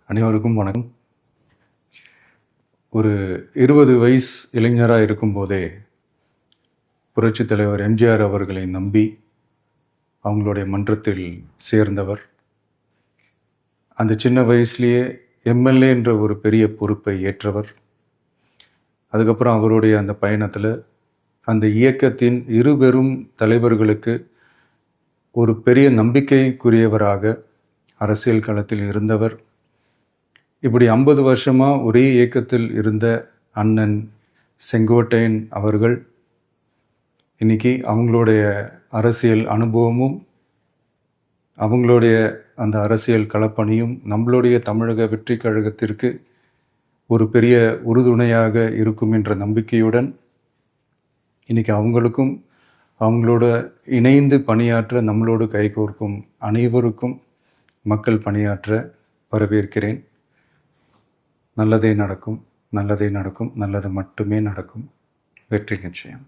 அனைவருக்கும் வணக்கம். ஒரு 20 வயசு இளைஞராக இருக்கும்போதே புரட்சித் தலைவர் எம்ஜிஆர் அவர்களை நம்பி அவங்களுடைய மன்றத்தில் சேர்ந்தவர். அந்த சின்ன வயசுலேயே எம்எல்ஏ என்ற ஒரு பெரிய பொறுப்பை ஏற்றவர். அதுக்கப்புறம் அவருடைய அந்த பயணத்தில் அந்த இயக்கத்தின் இருபெரும் தலைவர்களுக்கு ஒரு பெரிய நம்பிக்கைக்குரியவராக அரசியல் களத்தில் இருந்தவர். இப்படி 50 வருஷமாக ஒரே இயக்கத்தில் இருந்த அண்ணன் செங்கோட்டையன் அவர்கள் இன்னைக்கு அவங்களுடைய அரசியல் அனுபவமும் அவங்களுடைய அந்த அரசியல் களப்பணியும் நம்மளுடைய தமிழக வெற்றி கழகத்திற்கு ஒரு பெரிய உறுதுணையாக இருக்கும் என்ற நம்பிக்கையுடன் இன்னைக்கு அவங்களுக்கும் அவங்களோட இணைந்து பணியாற்ற நம்மளோடு கைகோர்க்கும் அனைவருக்கும் மக்கள் பணியாற்ற வரவேற்கிறேன். நல்லதே நடக்கும், நல்லதே நடக்கும், நல்லது மட்டுமே நடக்கும். வெற்றி நிச்சயம்.